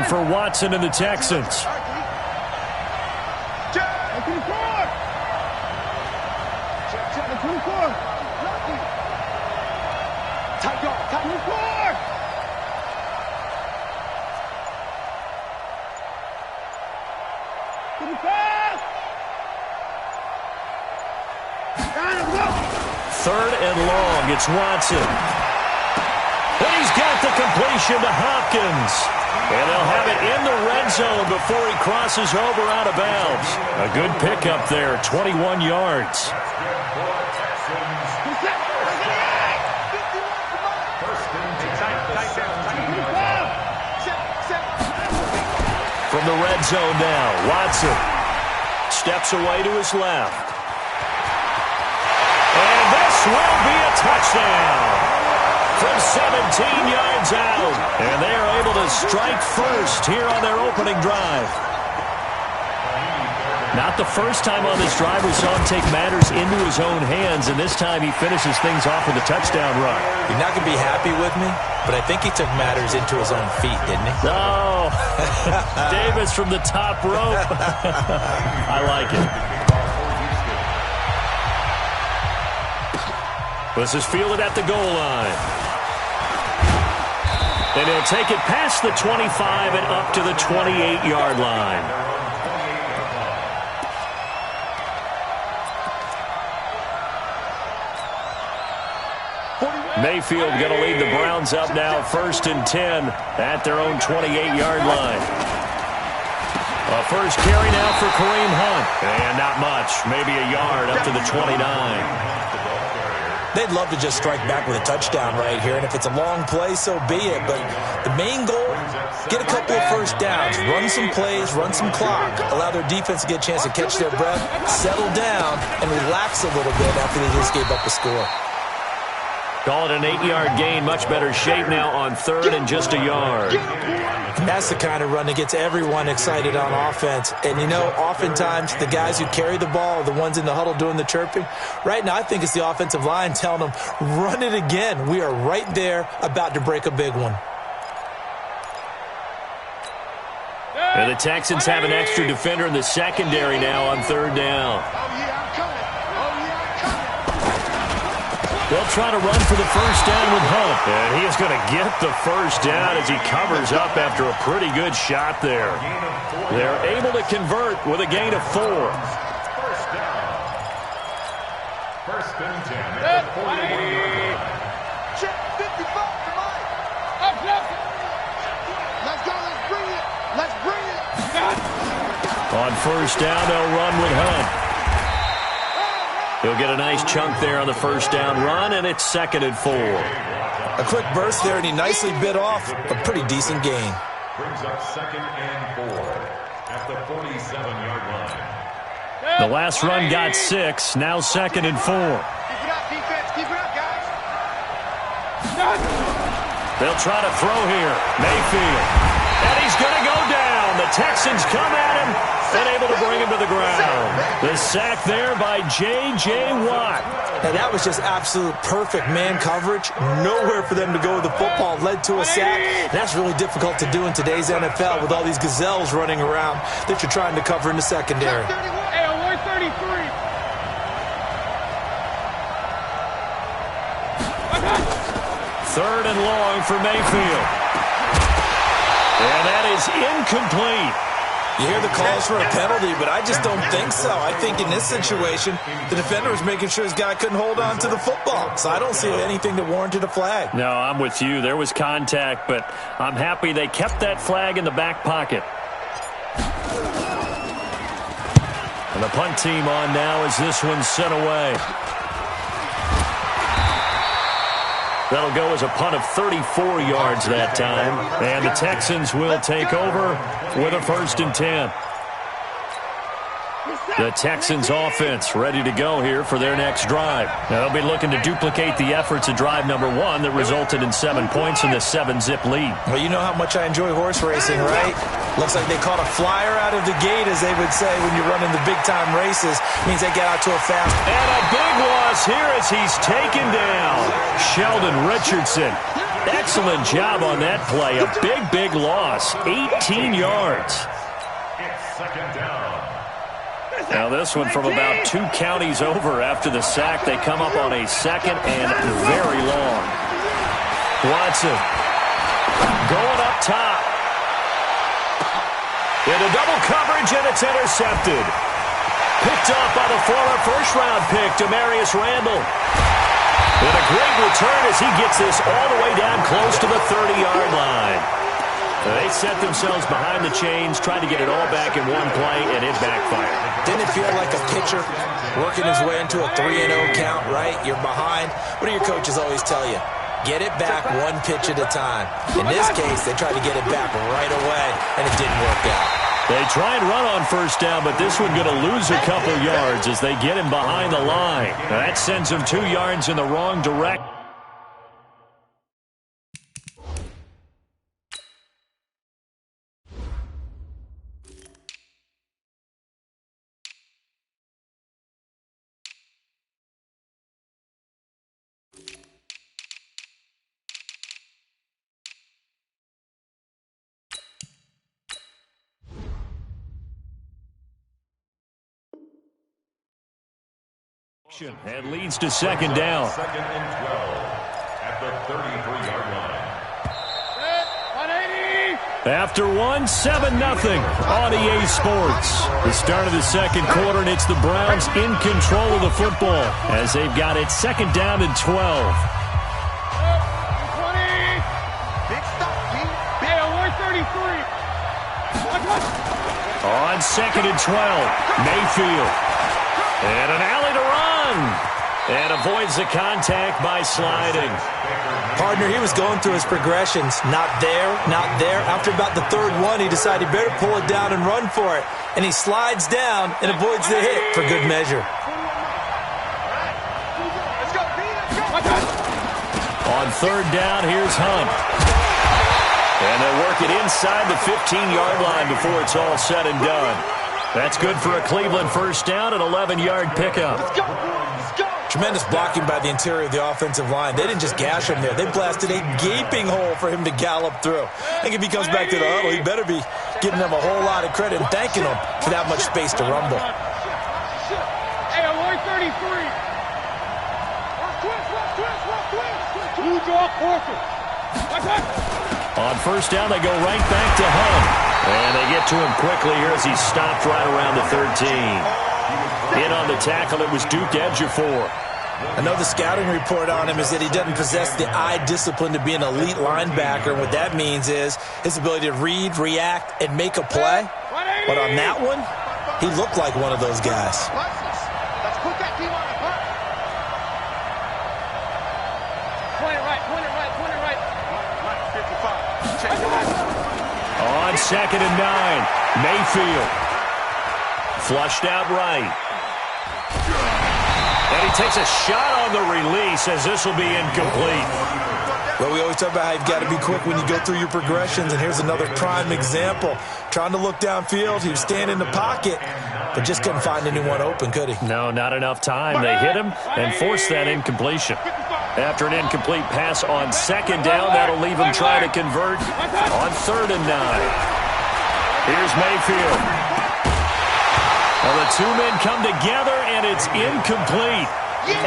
for Watson and the Texans. Third and long, it's Watson. And he's got the completion to Hopkins. And they'll have it in the red zone before he crosses over out of bounds. A good pickup there, 21 yards. From the red zone now, Watson steps away to his left. And this will be a touchdown from 17 yards out. And they are able to strike first here on their opening drive. Not the first time on this drive we saw him take matters into his own hands, and this time he finishes things off with a touchdown run. You're not going to be happy with me, but I think he took matters into his own feet, didn't he? Oh, Davis from the top rope. I like it. This is fielded at the goal line. And he'll take it past the 25 and up to the 28-yard line. Mayfield going to lead the Browns up now, 1st and 10 at their own 28-yard line. A first carry now for Kareem Hunt. And not much, maybe a yard up to the 29. They'd love to just strike back with a touchdown right here, and if it's a long play, so be it. But the main goal, get a couple of first downs, run some plays, run some clock, allow their defense to get a chance to catch their breath, settle down, and relax a little bit after they just gave up a score. Call it an 8-yard gain. Much better shape now on 3rd and just a yard. That's the kind of run that gets everyone excited on offense. And, you know, oftentimes the guys who carry the ball are the ones in the huddle doing the chirping. Right now, I think it's the offensive line telling them, run it again. We are right there about to break a big one. And the Texans have an extra defender in the secondary now on 3rd down. They'll try to run for the first down with Hunt. And he is going to get the first down as he covers up after a pretty good shot there. They're able to convert with a gain of 4. First down. 1st and 10 at the 41. Check 55 to Mike. Let's go. Let's bring it. Let's bring it. On 1st down, they'll run with Hunt. He'll get a nice chunk there on the first down run, and it's 2nd and 4. A quick burst there, and he nicely bit off a pretty decent gain. Brings up 2nd and 4 at the 47-yard line. The last run got 6, now 2nd and 4. Keep it up, defense. Keep it up, guys. They'll try to throw here. Mayfield. And he's going to go down. The Texans come at him and able to bring him to the ground. The sack there by J.J. Watt. Now, that was just absolute perfect man coverage. Nowhere for them to go with the football. Led to a sack. That's really difficult to do in today's NFL with all these gazelles running around that you're trying to cover in the secondary. Hey, 133. 3rd and long for Mayfield. And that is incomplete. You hear the calls for a penalty, but I just don't think so. I think in this situation, the defender was making sure his guy couldn't hold on to the football. So I don't see anything that warranted a flag. No, I'm with you. There was contact, but I'm happy they kept that flag in the back pocket. And the punt team on now as this one's sent away. That'll go as a punt of 34 yards that time. And the Texans will take over with a 1st and 10. The Texans offense ready to go here for their next drive. Now they'll be looking to duplicate the efforts of drive number 1 that resulted in 7 points in the 7-zip lead. Well, you know how much I enjoy horse racing, right? Looks like they caught a flyer out of the gate, as they would say when you're running the big-time races. Means they get out to a fast. And a big loss here as he's taken down. Sheldon Richardson. Excellent job on that play. A big loss. 18 yards. It's second down. Now this one from about 2 counties over after the sack. They come up on a second and very long. Watson going up top. Into double coverage, and it's intercepted. Picked off by the former first-round pick, Demarius Randall. And a great return as he gets this all the way down close to the 30-yard line. They set themselves behind the chains, tried to get it all back in one play, and it backfired. Didn't it feel like a pitcher working his way into a 3-0 count, right? You're behind. What do your coaches always tell you? Get it back one pitch at a time. In this case, they tried to get it back right away, and it didn't work out. They try and run on first down, but this one going to lose a couple yards as they get him behind the line. Now that sends him 2 yards in the wrong direction. And leads to second down. Second and 12 at the 33-yard line. After one, 7-0 on EA Sports. The start of the second quarter, and it's the Browns in control of the football as they've got it second down and 12. Big stop, G. Hey, 133. On second and 12, Mayfield. And an alley to run. And avoids the contact by sliding. Partner, he was going through his progressions. Not there, not there. After about the third one, he decided he better pull it down and run for it. And he slides down and avoids the hit for good measure. Let's go, B. Let's go. On third down, here's Hunt. And they'll work it inside the 15-yard line before it's all said and done. That's good for a Cleveland first down, an 11-yard pickup. Let's go. Let's go. Tremendous blocking by the interior of the offensive line. They didn't just gash him there. They blasted a gaping hole for him to gallop through. I think if he comes back to the huddle, he better be giving them a whole lot of credit and thanking them for that much space to rumble. Hey, 133. Twist. Blue draw, quarter. On first down, they go right back to Hunt. And they get to him quickly here as he's stopped right around the 13. In on the tackle, it was Duke Ejiofor. I know the scouting report on him is that he doesn't possess the eye discipline to be an elite linebacker. What that means is his ability to read, react, and make a play. But on that one, he looked like one of those guys. Let's put that team on the punt. Point it right. 55. Check it out. On second and 9, Mayfield. Flushed out right. And he takes a shot on the release as this will be incomplete. Well, we always talk about how you've got to be quick when you go through your progressions, and here's another prime example. Trying to look downfield, he was standing in the pocket, but just couldn't find anyone open, could he? No, not enough time. They hit him and forced that incompletion. After an incomplete pass on second down, that'll leave him trying to convert on third and 9. Here's Mayfield. Well, the two men come together, and it's incomplete.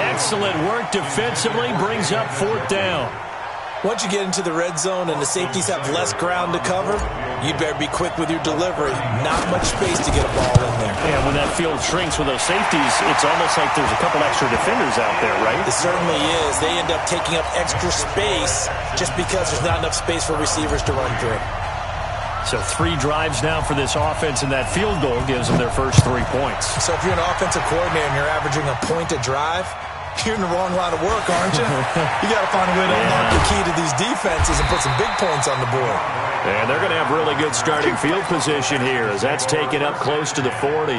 Excellent work defensively, brings up fourth down. Once you get into the red zone and the safeties have less ground to cover, you better be quick with your delivery. Not much space to get a ball in there. Yeah, when that field shrinks with those safeties, it's almost like there's a couple extra defenders out there, right? It certainly is. They end up taking up extra space just because there's not enough space for receivers to run through. So 3 drives now for this offense, and that field goal gives them their first 3 points. So if you're an offensive coordinator and you're averaging a point a drive, you're in the wrong line of work, aren't you? You got to find a way to unlock the key to these defenses and put some big points on the board. And they're going to have really good starting field position here as that's taken up close to the 40.